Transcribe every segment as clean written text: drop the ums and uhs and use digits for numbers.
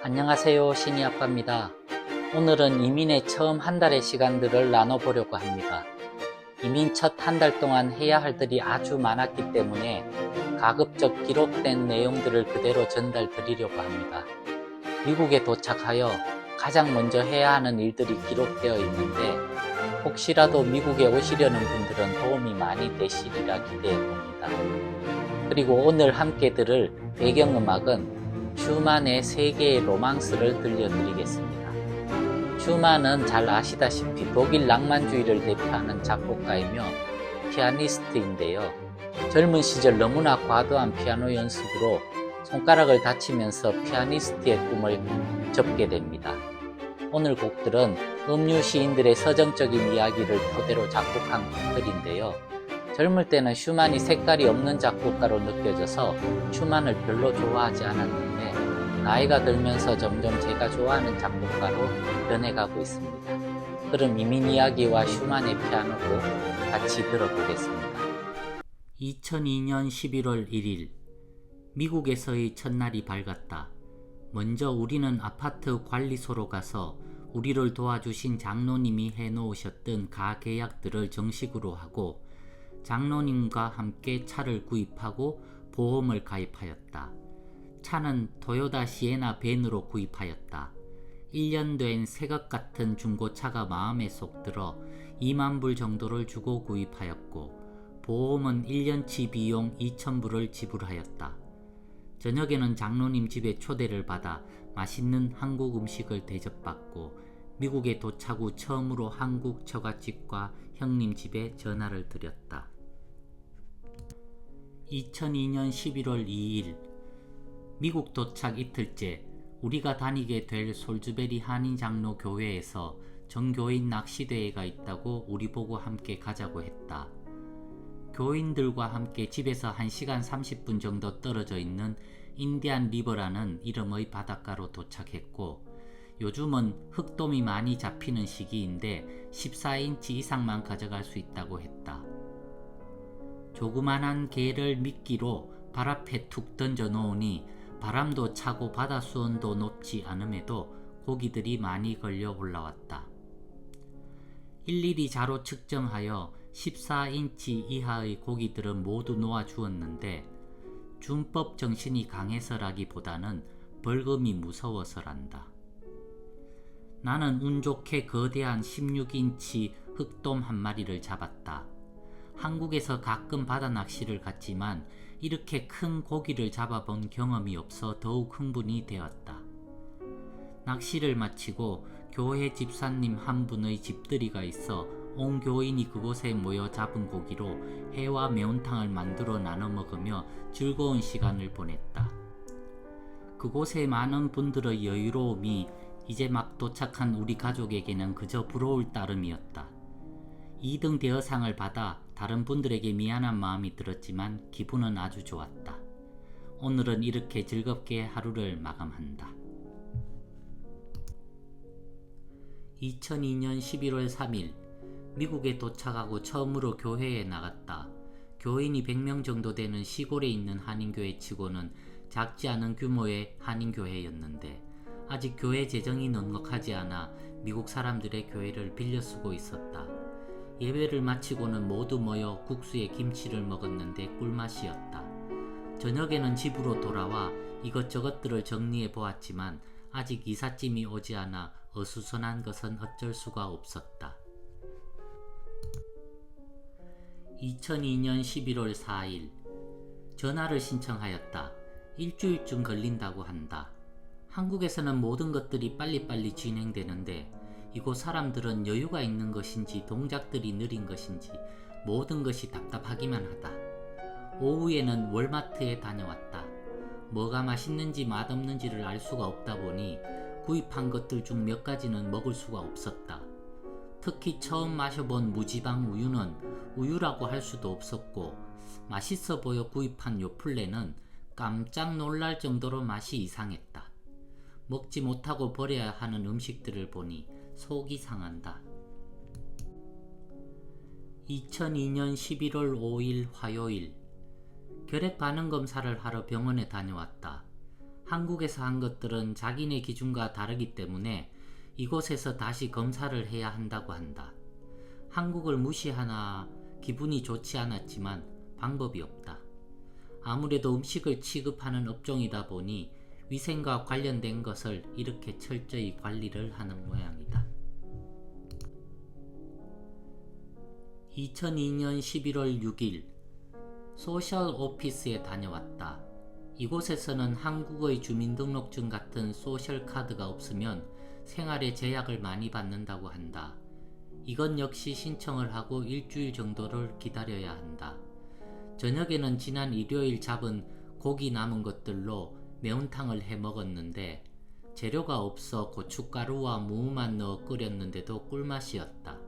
안녕하세요. 신이 아빠입니다. 오늘은 이민의 처음 한 달의 시간들을 나눠보려고 합니다. 이민 첫 한 달 동안 해야 할 일이 아주 많았기 때문에 가급적 기록된 내용들을 그대로 전달드리려고 합니다. 미국에 도착하여 가장 먼저 해야 하는 일들이 기록되어 있는데 혹시라도 미국에 오시려는 분들은 도움이 많이 되시리라 기대해 봅니다. 그리고 오늘 함께 들을 배경음악은 슈만의 세계의 로망스를 들려드리겠습니다. 슈만은 잘 아시다시피 독일 낭만주의를 대표하는 작곡가이며 피아니스트인데요. 젊은 시절 너무나 과도한 피아노 연습으로 손가락을 다치면서 피아니스트의 꿈을 접게 됩니다. 오늘 곡들은 음유 시인들의 서정적인 이야기를 토대로 작곡한 곡들인데요. 젊을 때는 슈만이 색깔이 없는 작곡가로 느껴져서 슈만을 별로 좋아하지 않았는데 나이가 들면서 점점 제가 좋아하는 작곡가로 변해가고 있습니다. 그럼 이민 이야기와 슈만의 피아노곡 같이 들어보겠습니다. 2002년 11월 1일 미국에서의 첫날이 밝았다. 먼저 우리는 아파트 관리소로 가서 우리를 도와주신 장로님이 해놓으셨던 가계약들을 정식으로 하고 장로님과 함께 차를 구입하고 보험을 가입하였다. 차는 토요타 시에나 밴으로 구입하였다. 1년 된 새것 같은 중고차가 마음에 쏙 들어 2만 불 정도를 주고 구입하였고 보험은 1년치 비용 2,000불을 지불하였다. 저녁에는 장로님 집에 초대를 받아 맛있는 한국 음식을 대접받고 미국에 도착 후 처음으로 한국 처갓집과 형님 집에 전화를 드렸다. 2002년 11월 2일 미국 도착 이틀째 우리가 다니게 될 솔즈베리 한인장로 교회에서 정교인 낚시대회가 있다고 우리 보고 함께 가자고 했다. 교인들과 함께 집에서 1시간 30분 정도 떨어져 있는 인디안 리버라는 이름의 바닷가로 도착했고 요즘은 흑돔이 많이 잡히는 시기인데 14인치 이상만 가져갈 수 있다고 했다. 조그만한 개를 미끼로 발 앞에 툭 던져 놓으니 바람도 차고 바다 수온도 높지 않음에도 고기들이 많이 걸려 올라왔다. 일일이 자로 측정하여 14인치 이하의 고기들은 모두 놓아 주었는데 준법 정신이 강해서라기보다는 벌금이 무서워서란다. 나는 운 좋게 거대한 16인치 흑돔 한 마리를 잡았다. 한국에서 가끔 바다 낚시를 갔지만 이렇게 큰 고기를 잡아본 경험이 없어 더욱 흥분이 되었다. 낚시를 마치고 교회 집사님 한 분의 집들이가 있어 온 교인이 그곳에 모여 잡은 고기로 회와 매운탕을 만들어 나눠 먹으며 즐거운 시간을 보냈다. 그곳에 많은 분들의 여유로움이 이제 막 도착한 우리 가족에게는 그저 부러울 따름이었다. 2등 대여상을 받아 다른 분들에게 미안한 마음이 들었지만 기분은 아주 좋았다. 오늘은 이렇게 즐겁게 하루를 마감한다. 2002년 11월 3일 미국에 도착하고 처음으로 교회에 나갔다. 교인이 100명 정도 되는 시골에 있는 한인교회 치고는 작지 않은 규모의 한인교회였는데 아직 교회 재정이 넉넉하지 않아 미국 사람들의 교회를 빌려 쓰고 있었다. 예배를 마치고는 모두 모여 국수에 김치를 먹었는데 꿀맛이었다. 저녁에는 집으로 돌아와 이것저것들을 정리해 보았지만 아직 이삿짐이 오지 않아 어수선한 것은 어쩔 수가 없었다. 2002년 11월 4일 전화를 신청하였다. 일주일쯤 걸린다고 한다. 한국에서는 모든 것들이 빨리빨리 진행되는데 이곳 사람들은 여유가 있는 것인지 동작들이 느린 것인지 모든 것이 답답하기만 하다. 오후에는 월마트에 다녀왔다. 뭐가 맛있는지 맛없는지를 알 수가 없다 보니 구입한 것들 중 몇 가지는 먹을 수가 없었다. 특히 처음 마셔본 무지방 우유는 우유라고 할 수도 없었고 맛있어 보여 구입한 요플레는 깜짝 놀랄 정도로 맛이 이상했다. 먹지 못하고 버려야 하는 음식들을 보니 속이 상한다. 2002년 11월 5일 화요일 결핵 반응 검사를 하러 병원에 다녀왔다. 한국에서 한 것들은 자기네 기준과 다르기 때문에 이곳에서 다시 검사를 해야 한다고 한다. 한국을 무시하나 기분이 좋지 않았지만 방법이 없다. 아무래도 음식을 취급하는 업종이다 보니 위생과 관련된 것을 이렇게 철저히 관리를 하는 모양이다. 2002년 11월 6일 소셜 오피스에 다녀왔다. 이곳에서는 한국의 주민등록증 같은 소셜 카드가 없으면 생활에 제약을 많이 받는다고 한다. 이건 역시 신청을 하고 일주일 정도를 기다려야 한다. 저녁에는 지난 일요일 잡은 고기 남은 것들로 매운탕을 해 먹었는데 재료가 없어 고춧가루와 무만 넣어 끓였는데도 꿀맛이었다.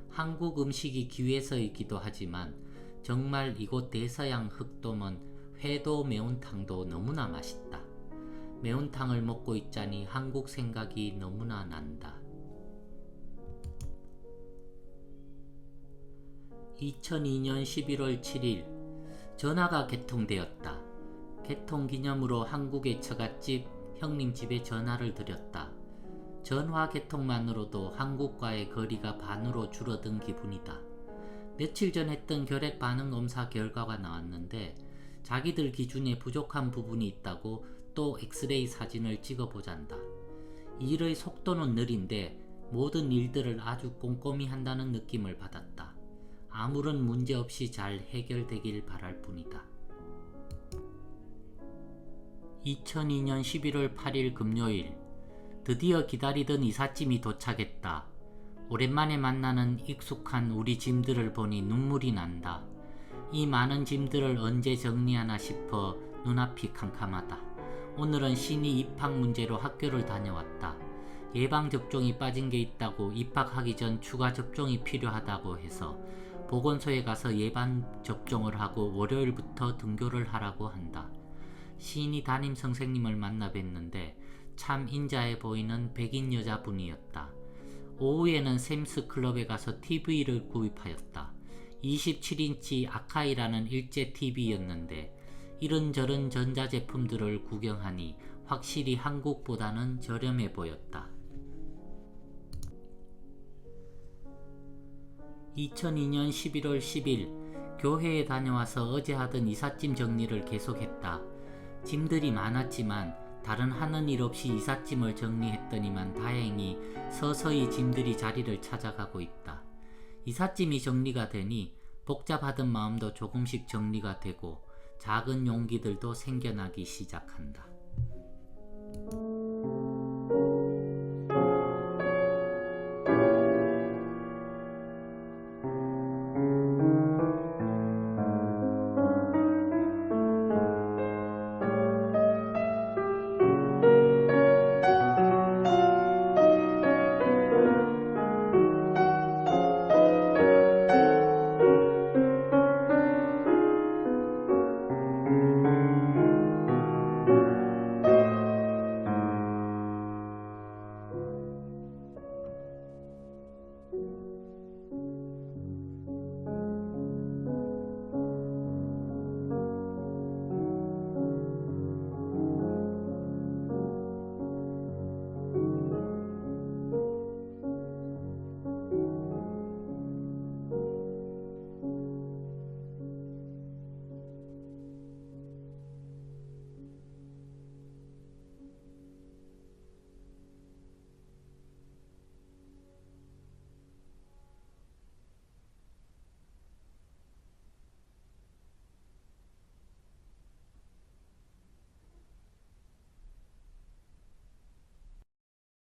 한국 음식이 귀해서이기도 하지만 정말 이곳 대서양 흑돔은 회도 매운탕도 너무나 맛있다. 매운탕을 먹고 있자니 한국 생각이 너무나 난다. 2002년 11월 7일 전화가 개통되었다. 개통 기념으로 한국의 처갓집 형님 집에 전화를 드렸다. 전화 개통만으로도 한국과의 거리가 반으로 줄어든 기분이다. 며칠 전 했던 결핵 반응 검사 결과가 나왔는데 자기들 기준에 부족한 부분이 있다고 또 엑스레이 사진을 찍어보잔다. 일의 속도는 느린데 모든 일들을 아주 꼼꼼히 한다는 느낌을 받았다. 아무런 문제 없이 잘 해결되길 바랄 뿐이다. 2002년 11월 8일 금요일 드디어 기다리던 이삿짐이 도착했다. 오랜만에 만나는 익숙한 우리 짐들을 보니 눈물이 난다. 이 많은 짐들을 언제 정리하나 싶어 눈앞이 캄캄하다. 오늘은 신이 입학 문제로 학교를 다녀왔다. 예방접종이 빠진 게 있다고 입학하기 전 추가 접종이 필요하다고 해서 보건소에 가서 예방접종을 하고 월요일부터 등교를 하라고 한다. 신이 담임 선생님을 만나 뵀는데 참 인자해 보이는 백인 여자분이었다. 오후에는 샘스 클럽에 가서 TV를 구입하였다. 27인치 아카이라는 일제 TV였는데 이런저런 전자제품들을 구경하니 확실히 한국보다는 저렴해 보였다. 2002년 11월 10일 교회에 다녀와서 어제 하던 이삿짐 정리를 계속했다. 짐들이 많았지만 다른 하는 일 없이 이삿짐을 정리했더니만 다행히 서서히 짐들이 자리를 찾아가고 있다. 이삿짐이 정리가 되니 복잡하던 마음도 조금씩 정리가 되고 작은 용기들도 생겨나기 시작한다.